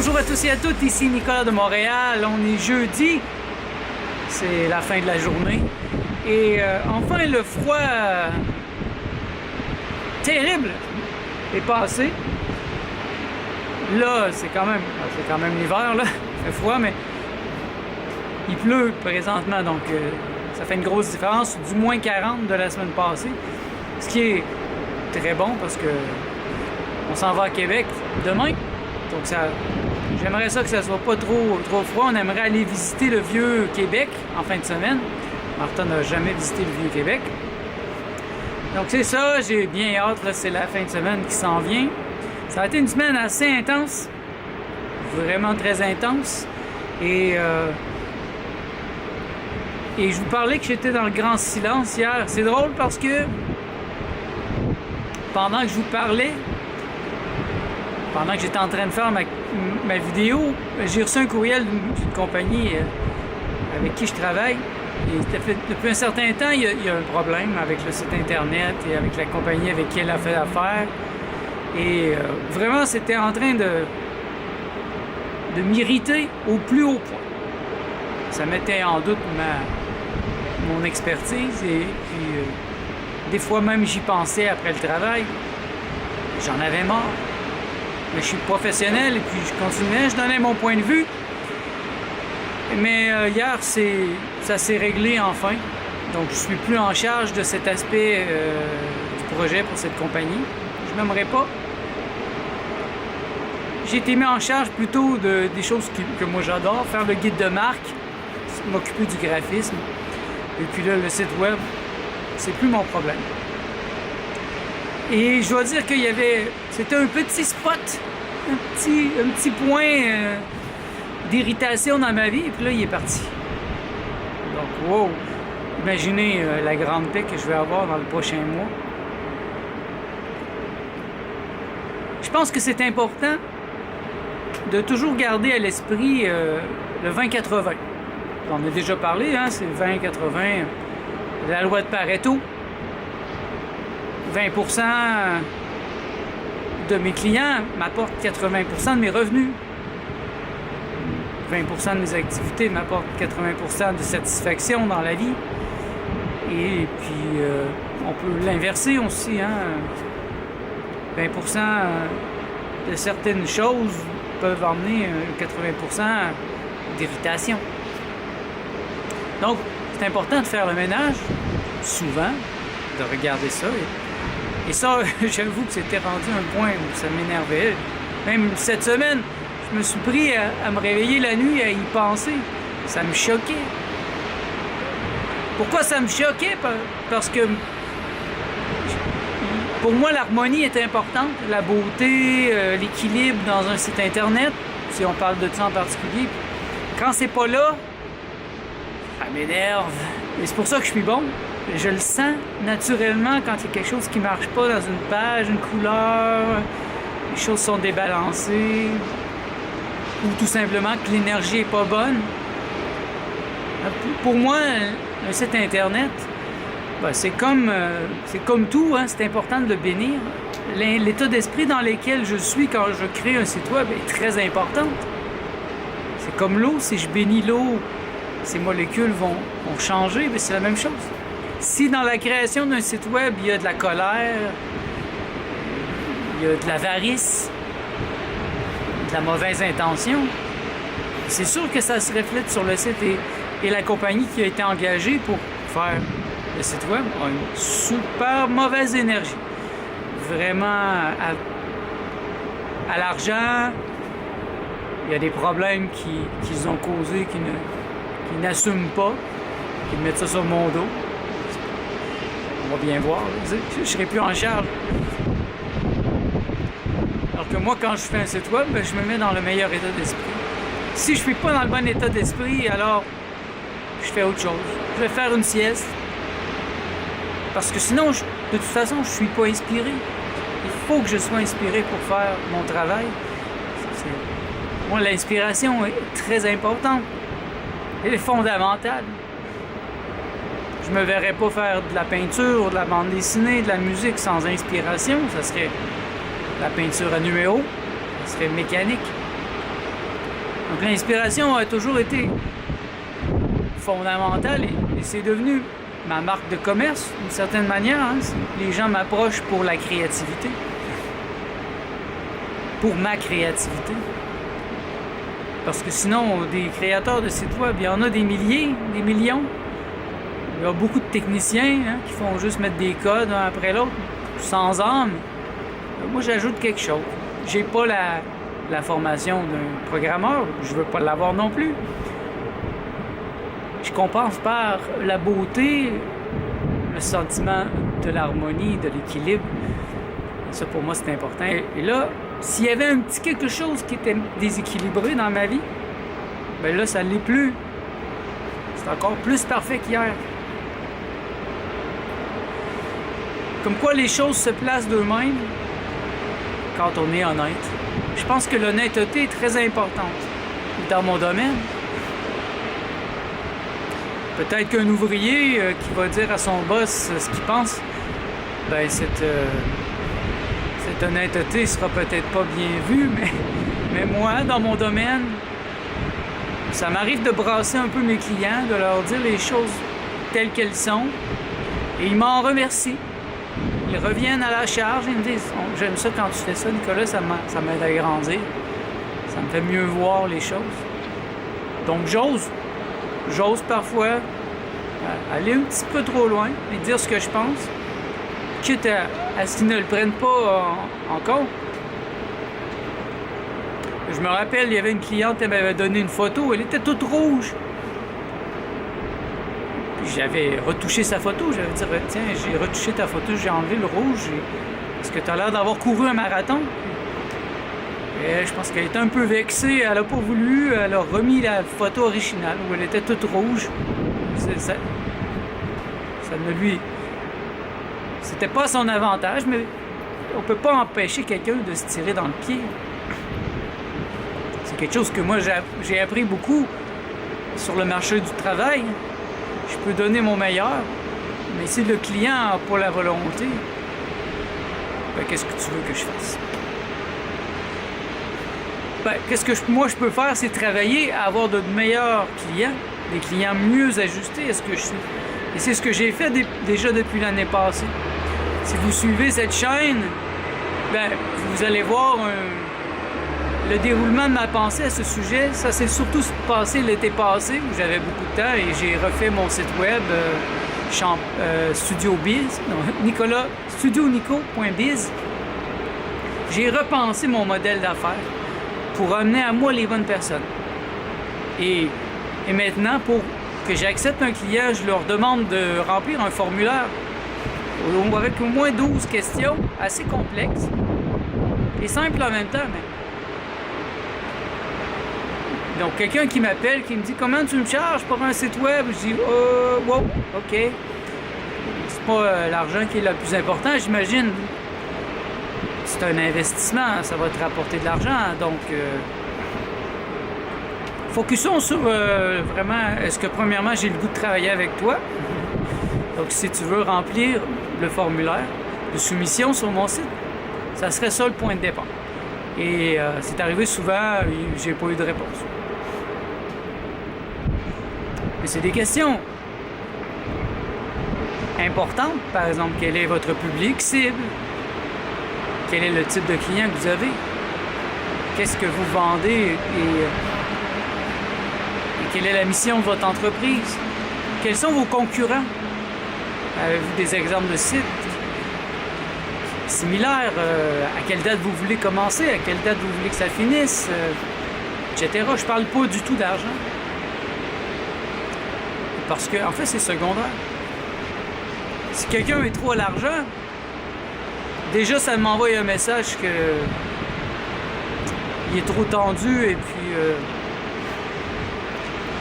Bonjour à tous et à toutes, ici Nicolas de Montréal. On est jeudi, c'est la fin de la journée. Et enfin, le froid terrible est passé. Là, c'est quand même l'hiver, là. Il fait froid, mais il pleut présentement, donc ça fait une grosse différence du moins 40 de la semaine passée. Ce qui est très bon parce que on s'en va à Québec demain. Donc j'aimerais ça que ça soit pas trop froid. On aimerait aller visiter le vieux Québec en fin de semaine. Martha n'a jamais visité le vieux Québec. Donc c'est ça, j'ai bien hâte, là, c'est la fin de semaine qui s'en vient. Ça a été une semaine assez intense, vraiment très intense. Et je vous parlais que j'étais dans le grand silence hier. C'est drôle parce que pendant que je vous parlais, pendant que j'étais en train de faire ma vidéo, j'ai reçu un courriel d'une compagnie avec qui je travaille. Et depuis un certain temps, il y a un problème avec le site Internet et avec la compagnie avec qui elle a fait affaire. Et vraiment, c'était en train de m'irriter au plus haut point. Ça mettait en doute mon expertise et puis des fois même j'y pensais après le travail. J'en avais marre. Mais je suis professionnel et puis je continuais, je donnais mon point de vue. Mais hier, ça s'est réglé enfin. Donc je suis plus en charge de cet aspect du projet pour cette compagnie. Je n'aimerais pas. J'ai été mis en charge plutôt des choses que moi j'adore, faire le guide de marque, m'occuper du graphisme. Et puis là, le site web, c'est plus mon problème. Et je dois dire c'était un petit spot, un petit point d'irritation dans ma vie, et puis là, il est parti. Donc, wow! Imaginez la grande paix que je vais avoir dans le prochain mois. Je pense que c'est important de toujours garder à l'esprit le 20-80. On en a déjà parlé, hein, c'est le 20-80, la loi de Pareto. 20% de mes clients m'apportent 80% de mes revenus. 20% de mes activités m'apportent 80% de satisfaction dans la vie. Et puis, on peut l'inverser aussi. Hein? 20% de certaines choses peuvent emmener 80% d'irritation. Donc, c'est important de faire le ménage, souvent, de regarder ça. Et ça, j'avoue que c'était rendu un point où ça m'énervait. Même cette semaine, je me suis pris à me réveiller la nuit, à y penser. Ça me choquait. Pourquoi ça me choquait? Parce que pour moi, l'harmonie est importante. La beauté, l'équilibre dans un site Internet, si on parle de ça en particulier. Quand c'est pas là, ça m'énerve. Et c'est pour ça que je suis bon. Je le sens naturellement quand il y a quelque chose qui marche pas dans une page, une couleur, les choses sont débalancées, ou tout simplement que l'énergie est pas bonne. Pour moi, un site Internet, ben, c'est comme tout, hein, c'est important de le bénir. L'état d'esprit dans lequel je suis quand je crée un site web est très important. C'est comme l'eau, si je bénis l'eau, ces molécules vont changer, mais c'est la même chose. Si dans la création d'un site web, il y a de la colère, il y a de l'avarice, de la mauvaise intention, c'est sûr que ça se reflète sur le site et la compagnie qui a été engagée pour faire le site web a une super mauvaise énergie. Vraiment à l'argent, il y a des problèmes qu'ils ont causés, qu'ils n'assument pas, qu'ils mettent ça sur mon dos. On va bien voir. Je ne serai plus en charge. Alors que moi, quand je fais un site web, ben, je me mets dans le meilleur état d'esprit. Si je ne suis pas dans le bon état d'esprit, alors je fais autre chose. Je vais faire une sieste. Parce que sinon, de toute façon, je ne suis pas inspiré. Il faut que je sois inspiré pour faire mon travail. Moi, l'inspiration est très importante. Elle est fondamentale. Je me verrais pas faire de la peinture, de la bande dessinée, de la musique sans inspiration. Ça serait la peinture à numéro. Ça serait mécanique. Donc l'inspiration a toujours été fondamentale et c'est devenu ma marque de commerce, d'une certaine manière. Hein. Les gens m'approchent pour la créativité. Pour ma créativité. Parce que sinon, des créateurs de sites web, il y en a des milliers, des millions. Il y a beaucoup de techniciens qui font juste mettre des codes un après l'autre, sans âme. Moi, j'ajoute quelque chose. J'ai pas la formation d'un programmeur, je veux pas l'avoir non plus. Je compense par la beauté, le sentiment de l'harmonie, de l'équilibre. Ça, pour moi, c'est important. Et là, s'il y avait un petit quelque chose qui était déséquilibré dans ma vie, ben là, ça ne l'est plus. C'est encore plus parfait qu'hier. Comme quoi les choses se placent d'eux-mêmes quand on est honnête. Je pense que l'honnêteté est très importante dans mon domaine. Peut-être qu'un ouvrier qui va dire à son boss ce qu'il pense, ben cette honnêteté sera peut-être pas bien vue, mais moi, dans mon domaine, ça m'arrive de brasser un peu mes clients, de leur dire les choses telles qu'elles sont, et ils m'en remercient. Ils reviennent à la charge et ils me disent « J'aime ça quand tu fais ça, Nicolas, ça m'aide à grandir. Ça me fait mieux voir les choses. » Donc j'ose parfois aller un petit peu trop loin et dire ce que je pense, quitte à ce qu'ils ne le prennent pas en compte. Je me rappelle, il y avait une cliente, elle m'avait donné une photo, elle était toute rouge. Puis j'avais retouché sa photo, j'avais dit « Tiens, j'ai retouché ta photo, j'ai enlevé le rouge, parce que tu as l'air d'avoir couru un marathon. » Et je pense qu'elle était un peu vexée, elle n'a pas voulu, elle a remis la photo originale où elle était toute rouge. Ça ne lui... C'était pas son avantage, mais on peut pas empêcher quelqu'un de se tirer dans le pied. C'est quelque chose que moi j'ai appris beaucoup sur le marché du travail. Je peux donner mon meilleur, mais si le client n'a pas la volonté, ben, qu'est-ce que tu veux que je fasse? Ben, qu'est-ce que moi je peux faire, c'est travailler à avoir de meilleurs clients, des clients mieux ajustés à ce que je suis. Et c'est ce que j'ai fait déjà depuis l'année passée. Si vous suivez cette chaîne, ben, vous allez voir le déroulement de ma pensée à ce sujet. Ça s'est surtout passé l'été passé, où j'avais beaucoup de temps et j'ai refait mon site web StudioBiz, studionico.biz. J'ai repensé mon modèle d'affaires pour amener à moi les bonnes personnes. Et maintenant, pour que j'accepte un client, je leur demande de remplir un formulaire avec au moins 12 questions assez complexes et simples en même temps. Donc, quelqu'un qui m'appelle, qui me dit « Comment tu me charges pour un site web? » Je dis « Wow, OK. » C'est pas l'argent qui est le plus important, j'imagine. C'est un investissement, ça va te rapporter de l'argent. Donc, focusons sur vraiment, est-ce que premièrement, j'ai le goût de travailler avec toi? Donc, si tu veux remplir le formulaire de soumission sur mon site, ça serait ça le point de départ. Et c'est arrivé souvent, j'ai pas eu de réponse. Mais c'est des questions importantes. Par exemple, quel est votre public cible? Quel est le type de client que vous avez? Qu'est-ce que vous vendez? Et quelle est la mission de votre entreprise? Quels sont vos concurrents? Avez-vous des exemples de sites similaires? À quelle date vous voulez commencer? À quelle date vous voulez que ça finisse? Etc. Je parle pas du tout d'argent. Parce que, en fait, c'est secondaire. Si quelqu'un est trop à l'argent, déjà, ça m'envoie un message que il est trop tendu et puis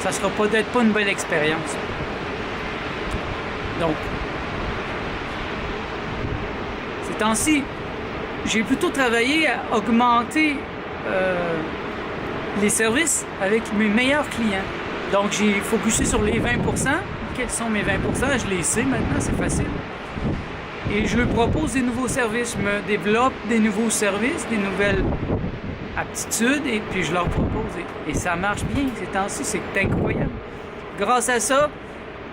ça sera peut-être pas une belle expérience. Donc, ces temps-ci, j'ai plutôt travaillé à augmenter les services avec mes meilleurs clients. Donc, j'ai focusé sur les 20%. Quels sont mes 20%? Je les sais maintenant, c'est facile. Et je leur propose des nouveaux services. Je me développe des nouveaux services, des nouvelles aptitudes et puis je leur propose. Et ça marche bien ces temps-ci, c'est incroyable. Grâce à ça,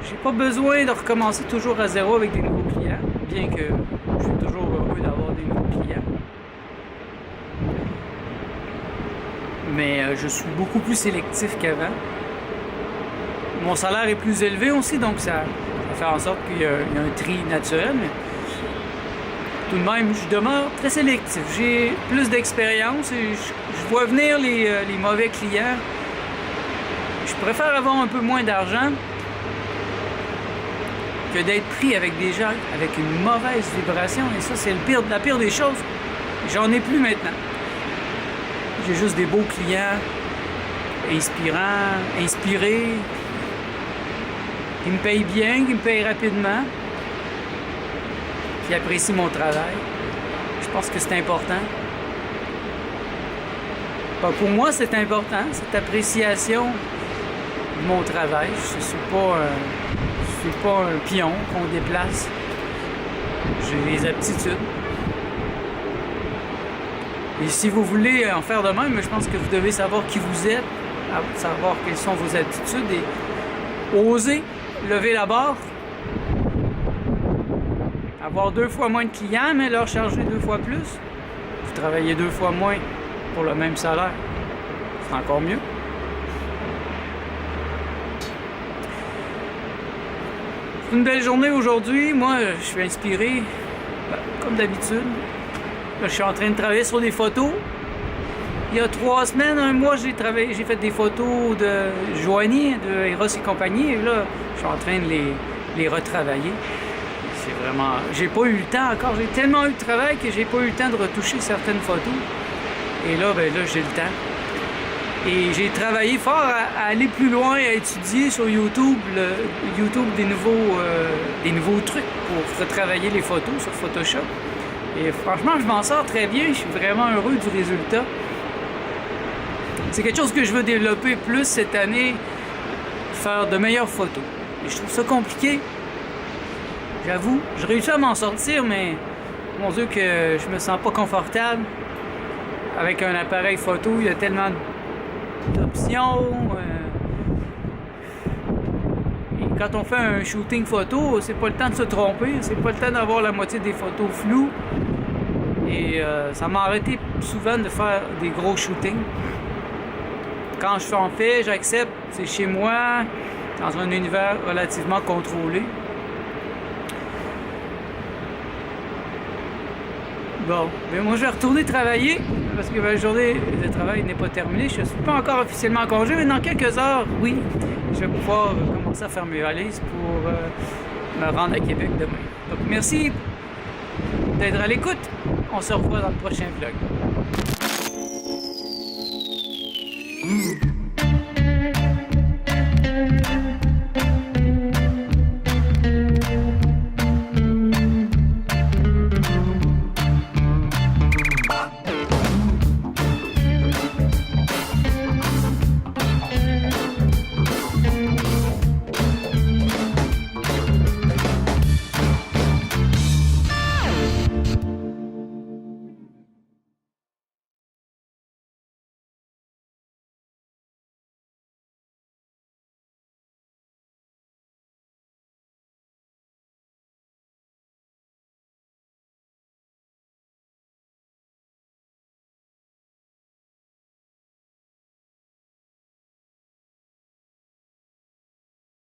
j'ai pas besoin de recommencer toujours à zéro avec des nouveaux clients, bien que je suis toujours heureux d'avoir des nouveaux clients. Mais je suis beaucoup plus sélectif qu'avant. Mon salaire est plus élevé aussi, donc ça fait en sorte qu'il y a un tri naturel. Mais tout de même, je demeure très sélectif. J'ai plus d'expérience et je vois venir les mauvais clients. Je préfère avoir un peu moins d'argent que d'être pris avec des gens avec une mauvaise vibration. Et ça, c'est la pire des choses. J'en ai plus maintenant. J'ai juste des beaux clients, inspirants, inspirés, qui me payent bien, qui me payent rapidement, qui apprécient mon travail. Je pense que c'est important. Pour moi, c'est important, cette appréciation de mon travail. Je ne suis pas un pion qu'on déplace. J'ai des aptitudes. Et si vous voulez en faire de même, je pense que vous devez savoir qui vous êtes, savoir quelles sont vos attitudes et oser lever la barre, avoir 2 fois moins de clients, mais leur charger 2 fois plus. Vous travaillez 2 fois moins pour le même salaire. C'est encore mieux. C'est une belle journée aujourd'hui. Moi, je suis inspiré, comme d'habitude. Là, je suis en train de travailler sur des photos. Il y a 3 semaines, 1 mois, j'ai fait des photos de Joanie, de Eros et compagnie. Et là, je suis en train de les retravailler. C'est vraiment... J'ai pas eu le temps encore. J'ai tellement eu de travail que j'ai pas eu le temps de retoucher certaines photos. Et là, j'ai le temps. Et j'ai travaillé fort à aller plus loin, à étudier sur YouTube, des nouveaux trucs pour retravailler les photos sur Photoshop. Et franchement, je m'en sors très bien. Je suis vraiment heureux du résultat. C'est quelque chose que je veux développer plus cette année, faire de meilleures photos. Et je trouve ça compliqué. J'avoue, je réussis à m'en sortir, mais mon Dieu que je me sens pas confortable. Avec un appareil photo, il y a tellement d'options. Et quand on fait un shooting photo, c'est pas le temps de se tromper, c'est pas le temps d'avoir la moitié des photos floues. Et ça m'a arrêté souvent de faire des gros shootings. Quand je en fais, j'accepte, c'est chez moi, dans un univers relativement contrôlé. Bon, mais moi je vais retourner travailler parce que ma journée de travail n'est pas terminée. Je ne suis pas encore officiellement en congé, mais dans quelques heures, oui, je vais pouvoir commencer à faire mes valises pour me rendre à Québec demain. Donc merci d'être à l'écoute. On se revoit dans le prochain vlog.